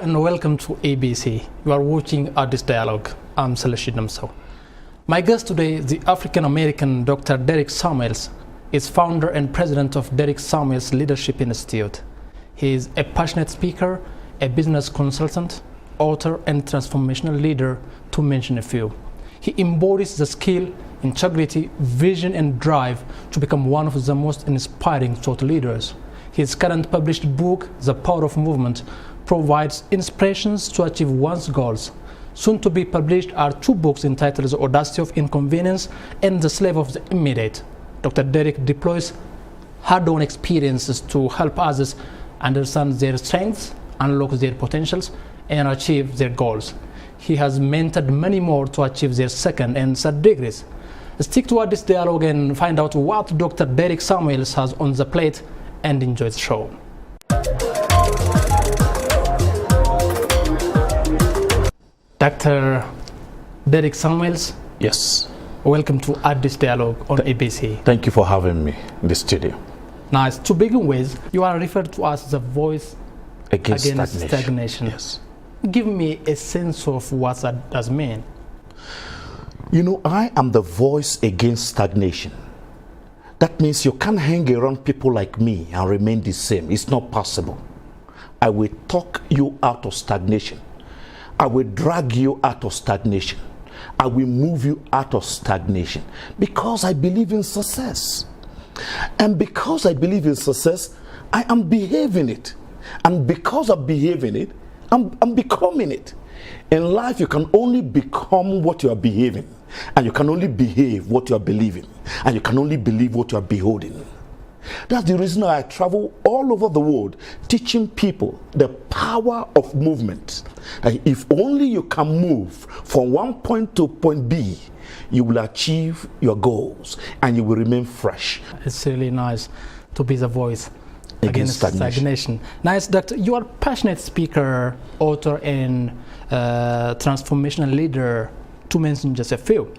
and welcome to ABC. You are watching Addis Dialog. I'm Celestine Namso. My guest today is the African-American Dr. Derrick Samuels. Is founder and president of Derrick Samuels Leadership Institute. He is a passionate speaker, a business consultant, author, and transformational leader, to mention a few. He embodies the skill, integrity, vision, and drive to become one of the most inspiring thought leaders. His current published book, The Power of Movement, provides inspirations to achieve one's goals. Soon to be published are two books entitled The Audacity of Inconvenience and The Slave of the Immediate. Dr. Derrick deploys hard-won experiences to help others understand their strengths, unlock their potentials, and achieve their goals. He has mentored many more to achieve their second and third degrees. Stick to this dialogue and find out what Dr. Derrick Samuels has on the plate, and enjoy the show. Dr. Derrick Samuels. Yes. Welcome to Addis Dialog on ABC. Thank you for having me in the studio. Nice. To begin with, you are referred to as the voice against stagnation. Yes. Give me a sense of what that does mean. You know, I am the voice against stagnation. That means you can't hang around people like me and remain the same. It's not possible. I will talk you out of stagnation. I will drag you out of stagnation. I will move you out of stagnation because I believe in success. And because I believe in success, I am behaving it. And because of behaving it, I'm becoming it. In life, you can only become what you are behaving. And you can only behave what you are believing. And you can only believe what you are beholding. That's the reason I travel all over the world teaching people the power of movement. And if only you can move from one point to point B, you will achieve your goals and you will remain fresh. It's really nice to be the voice against stagnation. Nice, Doctor. You are a passionate speaker, author, and transformational leader, to mention just a few.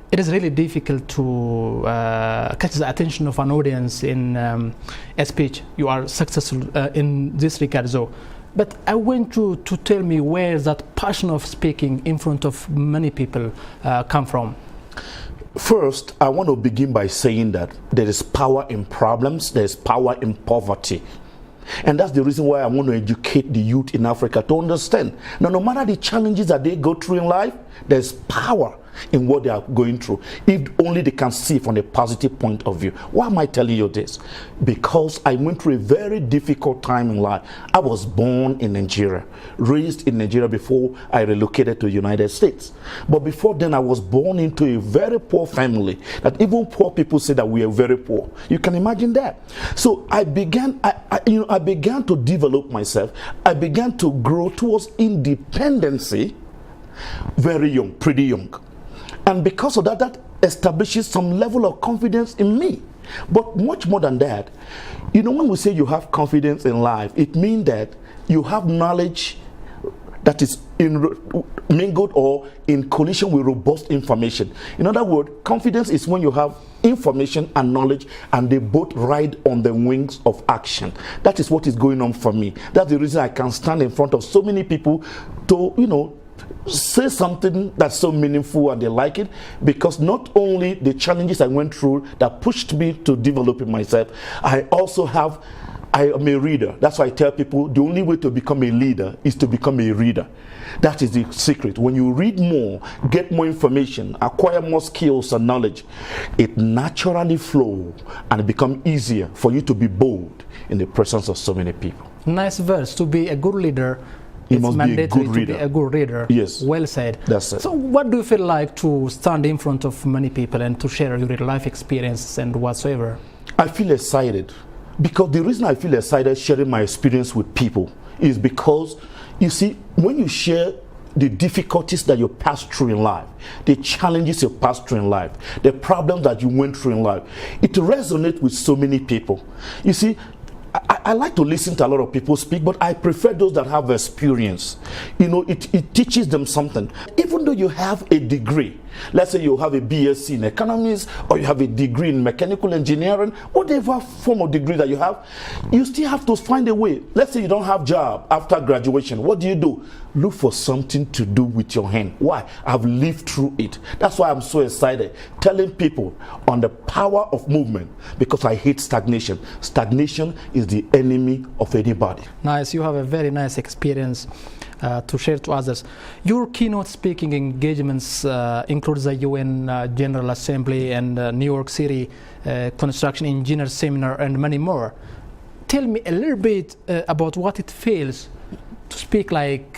It is really difficult to catch the attention of an audience in a speech. You are successful in this regard, though. But I want you to tell me where that passion of speaking in front of many people come from. First, I want to begin by saying that there is power in problems, there is power in poverty. And that's the reason why I want to educate the youth in Africa to understand. Now, no matter the challenges that they go through in life, there's power in what they are going through, if only they can see from a positive point of view. Why am I telling you this? Because I went through a very difficult time in life. I was born in Nigeria, raised in Nigeria before I relocated to the United States. But before then, I was born into a very poor family that even poor people say that we are very poor. You can imagine that. So I began to develop myself. I began to grow towards independency very young, pretty young. And because of that, that establishes some level of confidence in me. But much more than that, you know, when we say you have confidence in life, it means that you have knowledge that is mingled or in collision with robust information. In other words, confidence is when you have information and knowledge and they both ride on the wings of action. That is what is going on for me. That's the reason I can stand in front of so many people to, you know, say something that's so meaningful and they like it, because not only the challenges I went through that pushed me to developing myself, I am a reader. That's why I tell people the only way to become a leader is to become a reader. That is the secret. When you read more, get more information, acquire more skills and knowledge, it naturally flows and it becomes easier for you to be bold in the presence of so many people. Nice verse. To be a good leader, it must be a good reader. To be a good reader. Yes. Well said. That's it. So what do you feel like to stand in front of many people and to share your life experiences and whatsoever? I feel excited. Because the reason I feel excited sharing my experience with people is because, you see, when you share the difficulties that you pass through in life, the challenges you pass through in life, the problems that you went through in life, it resonates with so many people. You see, I like to listen to a lot of people speak, but I prefer those that have experience. You know, it teaches them something. Even though you have a degree, Let's say you have a BSc in economics, or you have a degree in mechanical engineering, whatever form of degree that you have, you still have to find a way. Let's say you don't have a job after graduation. What do? Look for something to do with your hand. Why? I've lived through it. That's why I'm so excited telling people on the power of movement, because I hate stagnation. Stagnation is the enemy of anybody. Nice. You have a very nice experience to share to others. Your keynote speaking engagements include the UN General Assembly and New York City Construction Engineers Seminar and many more. Tell me a little bit about what it feels to speak like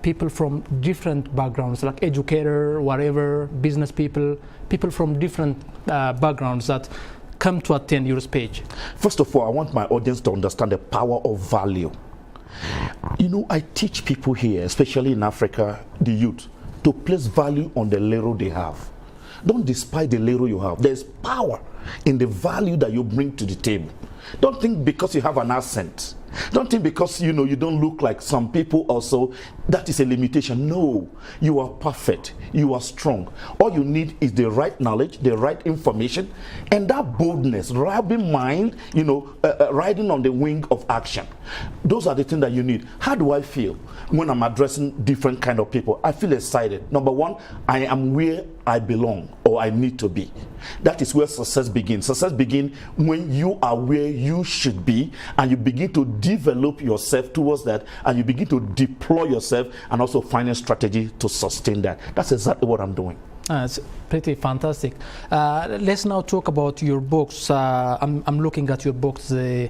people from different backgrounds, like educator, whatever, business people from different backgrounds that come to attend your speech. First of all, I want my audience to understand the power of value. You know, I teach people here, especially in Africa, the youth, to place value on the little they have. Don't despise the little you have. There's power in the value that you bring to the table. Don't think because you have an accent, don't think because you don't look like some people also, that is a limitation. No, you are perfect, you are strong. All you need is the right knowledge, the right information, and that boldness, having mind, riding on the wing of action. Those are the things that you need. How do I feel when I'm addressing different kind of people? I feel excited. Number one, I am where I belong or I need to be. That is where success begins. Success begins when you are where you should be and you begin to develop yourself towards that, and you begin to deploy yourself and also find a strategy to sustain that. That's exactly what I'm doing. It's pretty fantastic. Let's now talk about your books. I'm looking at your books, the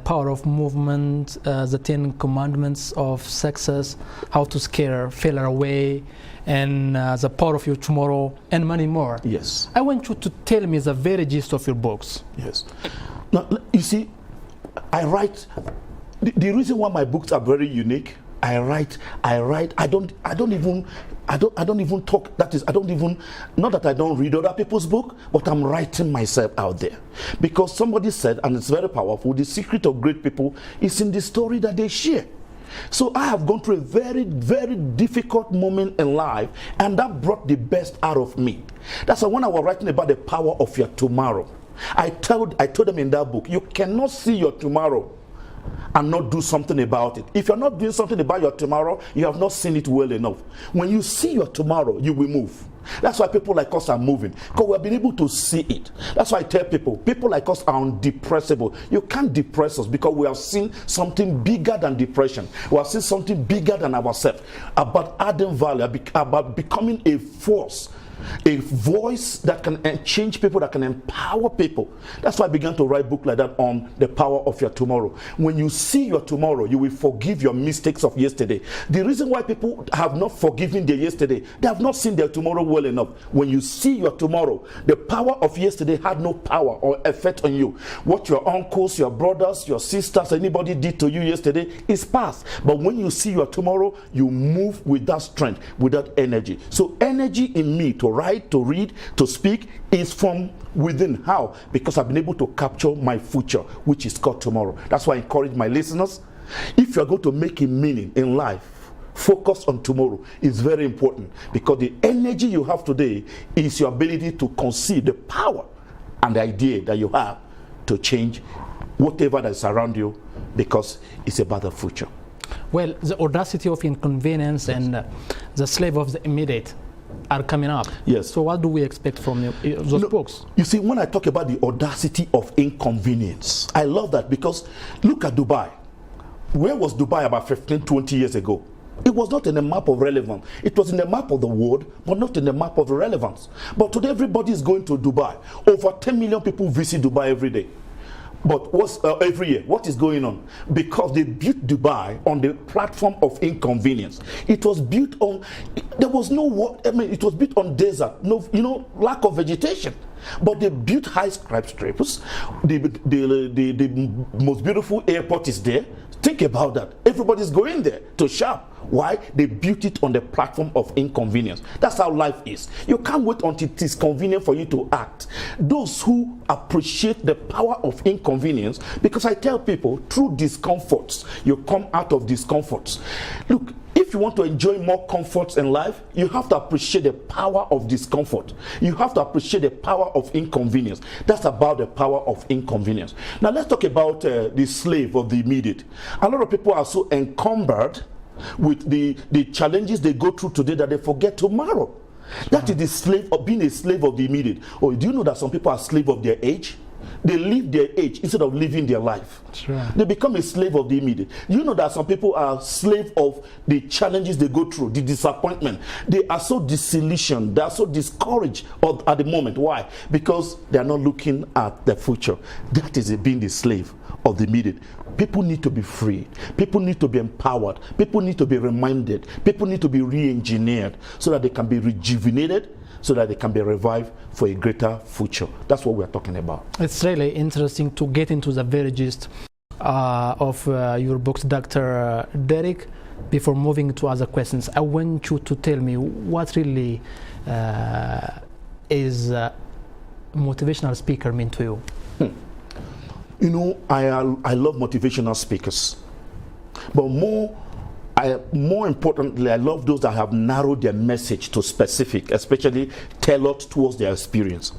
Power of Movement, the 10 Commandments of Success, How to Scare Failure Away, and The Power of Your Tomorrow, and many more. Yes. I want you to tell me the very gist of your books. Yes. Now, you see, I write. The reason why my books are very unique, I write. I don't even talk. That is, not that I don't read other people's book, but I'm writing myself out there. Because somebody said, and it's very powerful, the secret of great people is in the story that they share. So I have gone through a very, very difficult moment in life, and that brought the best out of me. That's why when I was writing about the power of your tomorrow, I told them in that book, you cannot see your tomorrow and not do something about it. If you're not doing something about your tomorrow, you have not seen it well enough. When you see your tomorrow, you will move. That's why people like us are moving, because we've been able to see it. That's why I tell people like us are undepressible. You can't depress us because we have seen something bigger than depression. We have seen something bigger than ourselves, about adding value, about becoming a force, a voice that can change people, that can empower people. That's why I began to write books like that on the power of your tomorrow. When you see your tomorrow, you will forgive your mistakes of yesterday. The reason why people have not forgiven their yesterday, they have not seen their tomorrow well enough. When you see your tomorrow, the power of yesterday had no power or effect on you. What your uncles, your brothers, your sisters, anybody did to you yesterday is past. But when you see your tomorrow, you move with that strength, with that energy. So energy in me to write, to read, to speak is from within. How? Because I've been able to capture my future, which is called tomorrow. That's why I encourage my listeners, if you're going to make a meaning in life, focus on tomorrow. It's very important, because the energy you have today is your ability to conceive the power and the idea that you have to change whatever that is around you, because it's about the future. Well, the audacity of inconvenience, yes, and the slave of the immediate are coming up. Yes. So what do we expect from those books? You see, when I talk about the audacity of inconvenience, I love that, because look at Dubai. Where was Dubai about 15, 20 years ago? It was not in the map of relevance. It was in the map of the world, but not in the map of relevance. But today everybody is going to Dubai. Over 10 million people visit Dubai every day. But what's every year? What is going on? Because they built Dubai on the platform of inconvenience. It was built on, there was no water. I mean, it was built on desert, no, lack of vegetation. But they built high skyscrapers. The most beautiful airport is there. Think about that. Everybody's going there to shop. Why? They built it on the platform of inconvenience. That's how life is. You can't wait until it is convenient for you to act. Those who appreciate the power of inconvenience, because I tell people, through discomforts, you come out of discomforts. Look, if if you want to enjoy more comforts in life, you have to appreciate the power of discomfort. You have to appreciate the power of inconvenience. That's about the power of inconvenience. Now let's talk about the slave of the immediate. A lot of people are so encumbered with the challenges they go through today that they forget tomorrow. That is the slave of being a slave of the immediate. Oh, do you know that some people are slave of their age? They live their age instead of living their life. Right. They become a slave of the immediate. You know that some people are slave of the challenges they go through, the disappointment. They are so disillusioned, they are so discouraged at the moment. Why? Because they are not looking at the future. That is being the slave of the immediate. People need to be free. People need to be empowered. People need to be reminded. People need to be re-engineered so that they can be rejuvenated, so that they can be revived for a greater future. That's what we're talking about. It's really interesting to get into the very gist of your books, Dr. Derrick. Before moving to other questions, I want you to tell me what really is a motivational speaker mean to you? You know, I love motivational speakers. But more importantly, I love those that have narrowed their message to specific, especially tailored towards their experience.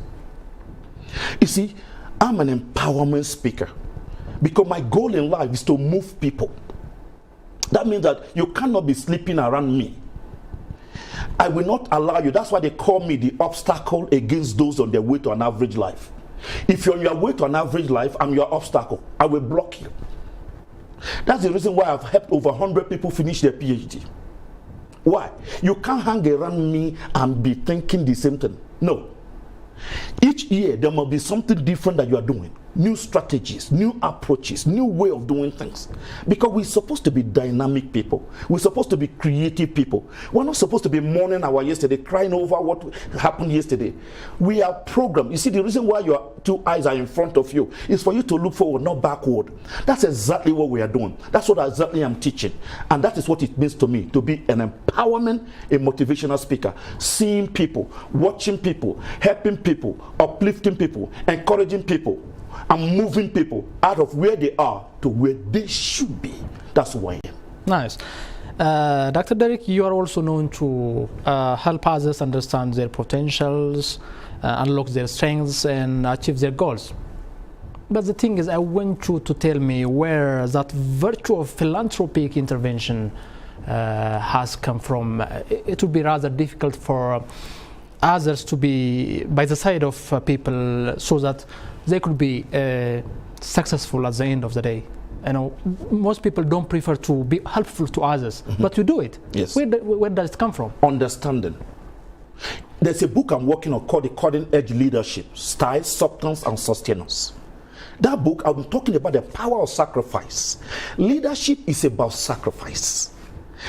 You see, I'm an empowerment speaker because my goal in life is to move people. That means that you cannot be sleeping around me. I will not allow you. That's why they call me the obstacle against those on their way to an average life. If you're on your way to an average life, I'm your obstacle. I will block you. That's the reason why I've helped over 100 people finish their PhD. Why? You can't hang around me and be thinking the same thing. No. Each year, there must be something different that you are doing. New strategies, new approaches, new way of doing things. Because we're supposed to be dynamic people. We're supposed to be creative people. We're not supposed to be mourning our yesterday, crying over what happened yesterday. We are programmed. You see, the reason why your two eyes are in front of you is for you to look forward, not backward. That's exactly what we are doing. That's what exactly I'm teaching. And that is what it means to me, to be an empowerment, a motivational speaker. Seeing people, watching people, helping people, uplifting people, encouraging people, and moving people out of where they are to where they should be. That's who I am. Nice. Dr. Derrick, you are also known to help others understand their potentials, unlock their strengths, and achieve their goals. But the thing is, I want you to tell me where that virtue of philanthropic intervention has come from. It would be rather difficult for others to be by the side of people so that they could be successful at the end of the day. You know, most people don't prefer to be helpful to others, but you do it. Yes. Where does it come from? Understanding. There's a book I'm working on called The Cutting Edge Leadership, Style, Substance, and Sustenance. That book, I'm talking about the power of sacrifice. Leadership is about sacrifice.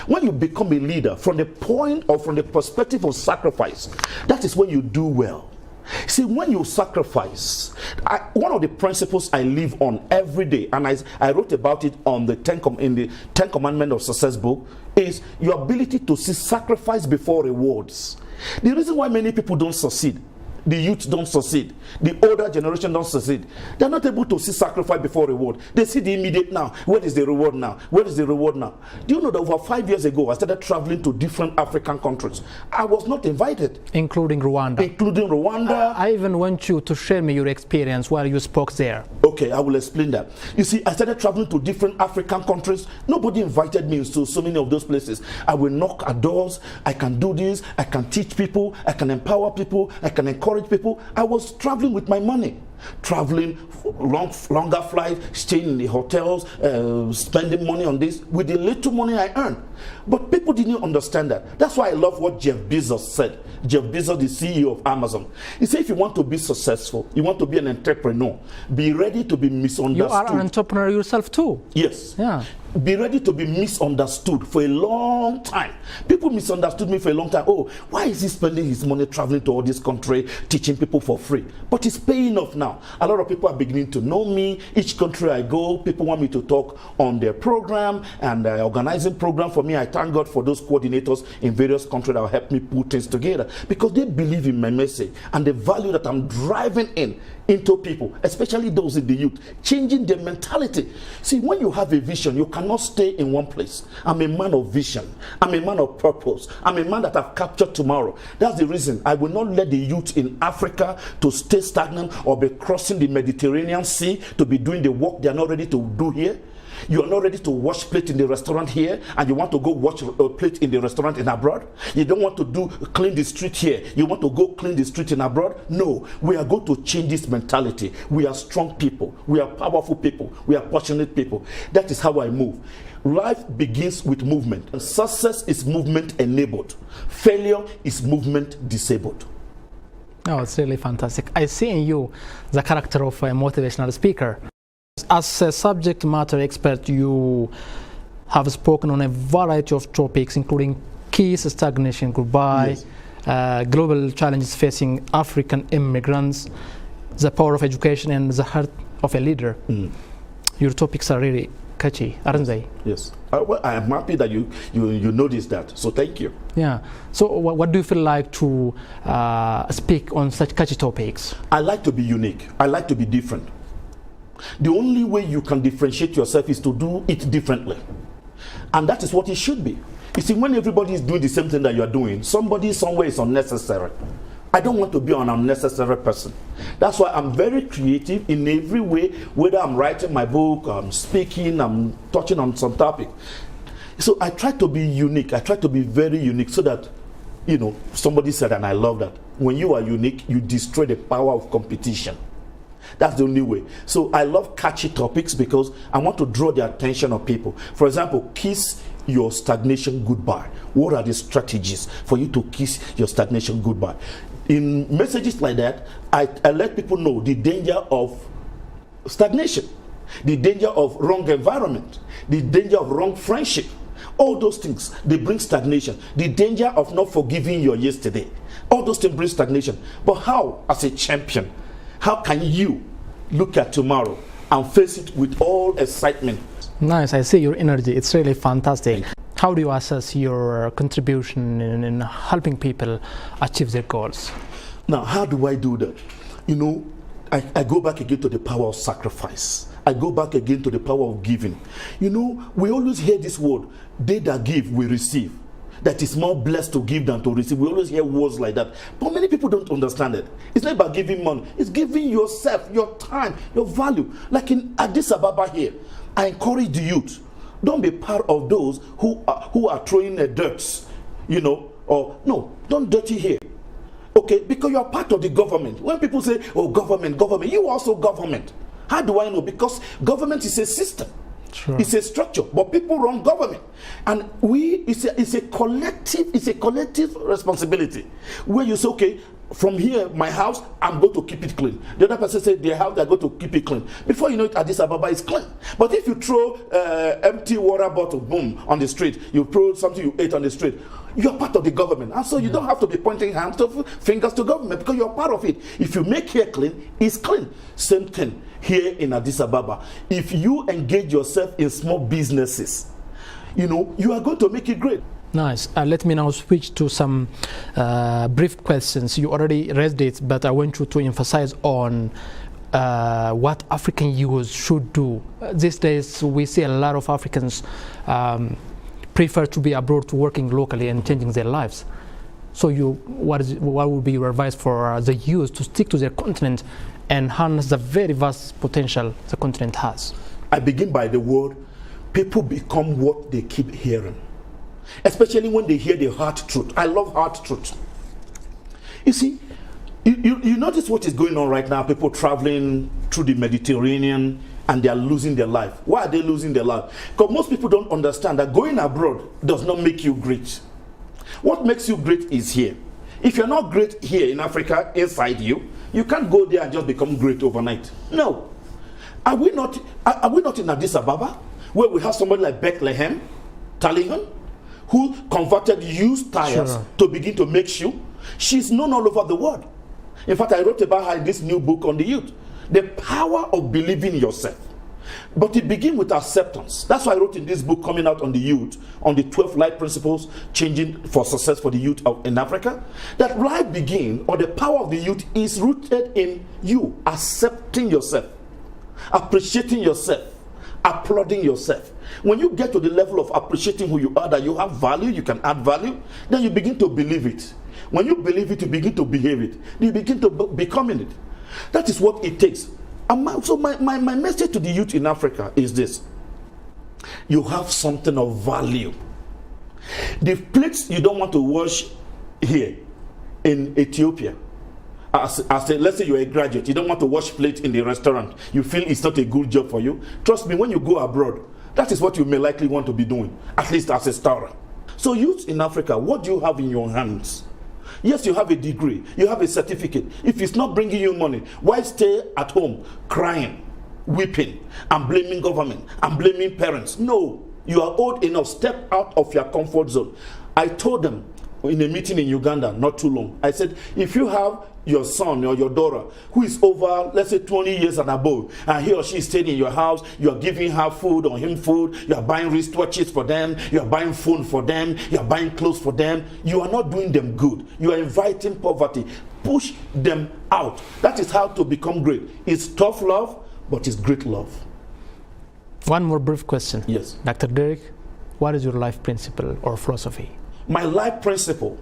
When you become a leader from the point or from the perspective of sacrifice, that is when you do well. See, when you sacrifice, one of the principles I live on every day, and I wrote about it on the in the 10 Commandments of Success book, is your ability to see sacrifice before rewards. The reason why many people don't succeed, the youth don't succeed, the older generation don't succeed, they're not able to see sacrifice before reward. They see the immediate now. Where is the reward now? Where is the reward now? Do you know that over 5 years ago I started traveling to different African countries? I was not invited. Including Rwanda. Including Rwanda. I even want you to share me your experience while you spoke there. Okay, I will explain that. You see, I started traveling to different African countries. Nobody invited me to so many of those places. I will knock at doors. I can do this. I can teach people. I can empower people. I can encourage people. I was traveling with my money. Traveling, longer flights, staying in the hotels, spending money on this with the little money I earned. But people didn't understand that. That's why I love what Jeff Bezos said. Jeff Bezos, the CEO of Amazon. He said, if you want to be successful, you want to be an entrepreneur, be ready to be misunderstood. You are an entrepreneur yourself too. Yes. Yeah. Be ready to be misunderstood for a long time. People misunderstood me for a long time. Oh, why is he spending his money traveling to all this country, teaching people for free? But it's paying off now. A lot of people are beginning to know me. Each country I go, people want me to talk on their program and organizing program for me. I thank God for those coordinators in various countries that will help me put things together because they believe in my message and the value that I'm driving into people, especially those in the youth, changing their mentality. See, when you have a vision, you can cannot stay in one place. I'm a man of vision. I'm a man of purpose. I'm a man that have captured tomorrow. That's the reason I will not let the youth in Africa to stay stagnant or be crossing the Mediterranean Sea to be doing the work they are not ready to do here. You are not ready to wash plate in the restaurant here, and you want to go wash a plate in the restaurant in abroad. You don't want to clean the street here. You want to go clean the street in abroad. No, we are going to change this mentality. We are strong people. We are powerful people. We are passionate people. That is how I move. Life begins with movement. Success is movement enabled. Failure is movement disabled. Oh, it's really fantastic. I see in you the character of a motivational speaker. As a subject matter expert, you have spoken on a variety of topics, including keys, stagnation, goodbye, yes. Global challenges facing African immigrants, the power of education, and the heart of a leader. Your topics are really catchy, aren't they? Yes. Well, I am happy that you noticed that, so thank you. Yeah. So what do you feel like to speak on such catchy topics? I like to be unique. I like to be different. The only way you can differentiate yourself is to do it differently. And that is what it should be. You see, when everybody is doing the same thing that you are doing, somebody somewhere is unnecessary. I don't want to be an unnecessary person. That's why I'm very creative in every way, whether I'm writing my book, I'm speaking, I'm touching on some topic. So I try to be unique. I try to be very unique so that, you know, somebody said, and I love that, when you are unique, you destroy the power of competition. That's the only way. So I love catchy topics because I want to draw the attention of people. For example, kiss your stagnation goodbye. What are the strategies for you to kiss your stagnation goodbye? In messages like that, I let people know the danger of stagnation, the danger of wrong environment, the danger of wrong friendship. All those things, they bring stagnation. The danger of not forgiving your yesterday. All those things bring stagnation. But how, as a champion, how can you look at tomorrow and face it with all excitement? Nice, I see your energy. It's really fantastic. How do you assess your contribution in helping people achieve their goals? Now, how do I do that? You know, I go back again to the power of sacrifice. I go back again to the power of giving. You know, we always hear this word, they that give will receive. That is more blessed to give than to receive. We always hear words like that. But many people don't understand it. It's not about giving money. It's giving yourself, your time, your value. Like in Addis Ababa here, I encourage the youth. Don't be part of those who are throwing the dirt, you know, or no, don't dirty here. Okay, because you're part of the government. When people say, oh, government, you also government. How do I know? Because government is a system. Sure. It's a structure, but people run government, and it's a collective responsibility. Where you say, okay, from here, my house, I'm going to keep it clean. The other person said, their house, they're going to keep it clean. Before you know it, Addis Ababa is clean. But if you throw empty water bottle, boom, on the street, you throw something you ate on the street, you're part of the government, and so you don't have to be pointing fingers to government because you're part of it. If you make here clean, it's clean. Same thing here in Addis Ababa. If you engage yourself in small businesses, you know, you are going to make it great. Nice. Let me now switch to some brief questions. You already raised it, but I want you to emphasize on what African youth should do. These days, we see a lot of Africans prefer to be abroad to working locally and changing their lives. So what would be your advice for the youth to stick to their continent and harness the very vast potential the continent has? I begin by the word, people become what they keep hearing. Especially when they hear the hard truth. I love hard truth. You see, you notice what is going on right now, people traveling through the Mediterranean and they are losing their life. Why are they losing their life? Because most people don't understand that going abroad does not make you great. What makes you great is here. If you're not great here in Africa, inside you, you can't go there and just become great overnight. No. Are we not in Addis Ababa, where we have somebody like Bethlehem, Talihan, who converted used tires to begin to make shoe? She's known all over the world. In fact, I wrote about her in this new book on the youth. The power of believing yourself. But it begins with acceptance. That's why I wrote in this book coming out on the youth, on the 12 life principles, changing for success for the youth in Africa. That life begins, or the power of the youth is rooted in you accepting yourself, appreciating yourself, applauding yourself. When you get to the level of appreciating who you are, that you have value, you can add value, then you begin to believe it. When you believe it, you begin to behave it. You begin to becoming it. That is what it takes. So my message to the youth in Africa is this. You have something of value. The plates you don't want to wash here in Ethiopia, let's say you're a graduate, you don't want to wash plates in the restaurant, you feel it's not a good job for you. Trust me, when you go abroad, that is what you may likely want to be doing, at least as a star. So youth in Africa, what do you have in your hands? Yes, you have a degree, you have a certificate. If it's not bringing you money, why stay at home crying, weeping, and blaming government, and blaming parents? No, you are old enough. Step out of your comfort zone. I told them in a meeting in Uganda not too long, I said, if you have your son or your daughter who is over, let's say 20 years and above, and he or she is staying in your house, you are giving her food or him food, you are buying wristwatches for them, you are buying phone for them, you are buying clothes for them, you are not doing them good. You are inviting poverty. Push them out. That is how to become great. It's tough love, but it's great love. One more brief question. Yes. Dr. Derrick, what is your life principle or philosophy? My life principle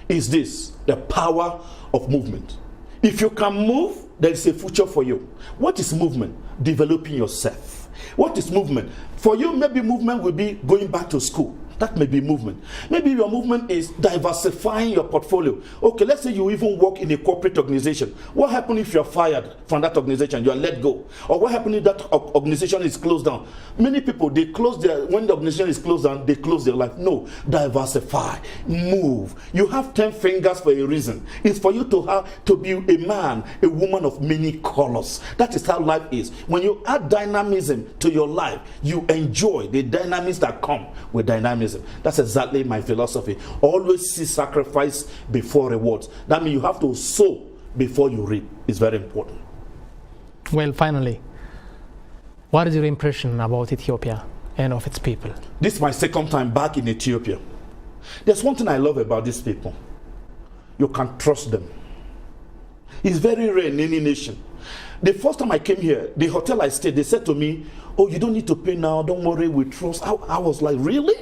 is this: the power of movement. If you can move, there is a future for you. What is movement? Developing yourself. What is movement? For you, maybe movement will be going back to school. That may be movement. Maybe your movement is diversifying your portfolio. Okay, let's say you even work in a corporate organization. What happens if you're fired from that organization? You're let go. Or what happens if that organization is closed down? Many people, they close when the organization is closed down, they close their life. No, diversify, move. You have 10 fingers for a reason. It's for you to be a man, a woman of many colors. That is how life is. When you add dynamism to your life, you enjoy the dynamics that come with dynamism. That's exactly my philosophy. Always see sacrifice before rewards. That means you have to sow before you reap. It's very important. Well, finally, what is your impression about Ethiopia and of its people? This is my second time back in Ethiopia. There's one thing I love about these people. You can trust them. It's very rare in any nation. The first time I came here, the hotel I stayed, they said to me, oh, you don't need to pay now, don't worry, we trust. I was like, really?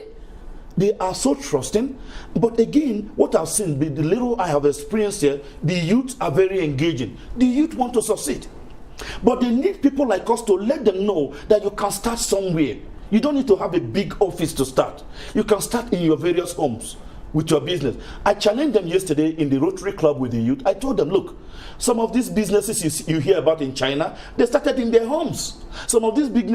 They are so trusting. But again, what I've seen, the little I have experienced here, the youth are very engaging. The youth want to succeed. But they need people like us to let them know that you can start somewhere. You don't need to have a big office to start. You can start in your various homes with your business. I challenged them yesterday in the Rotary Club with the youth. I told them, look, some of these businesses you hear about in China, they started in their homes. Some of these big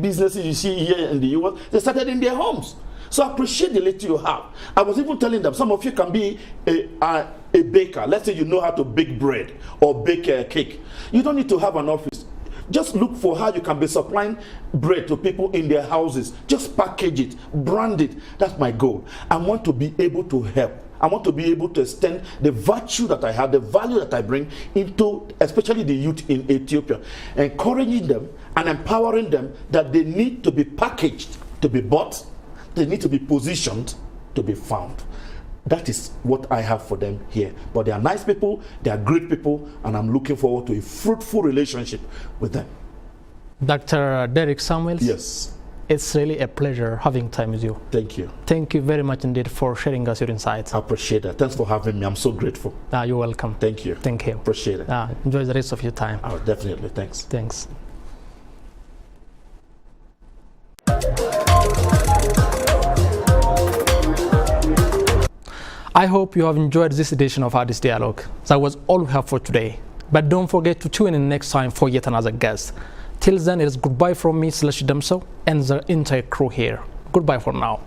businesses you see here in the US, they started in their homes. So appreciate the little you have. I was even telling them, some of you can be a baker. Let's say you know how to bake bread or bake a cake. You don't need to have an office. Just look for how you can be supplying bread to people in their houses. Just package it, brand it. That's my goal. I want to be able to help. I want to be able to extend the virtue that I have, the value that I bring into especially the youth in Ethiopia, encouraging them and empowering them that they need to be packaged to be bought. They need to be positioned to be found. That is what I have for them here. But they are nice people, they are great people, and I'm looking forward to a fruitful relationship with them. Dr. Derrick Samuels? Yes. It's really a pleasure having time with you. Thank you. Thank you very much indeed for sharing us your insights. I appreciate that. Thanks for having me. I'm so grateful. You're welcome. Thank you. Thank you. Appreciate it. Enjoy the rest of your time. Oh, definitely. Thanks. Thanks. I hope you have enjoyed this edition of Addis Dialog. That was all we have for today. But don't forget to tune in next time for yet another guest. Till then, it is goodbye from me, Damso, and the entire crew here. Goodbye for now.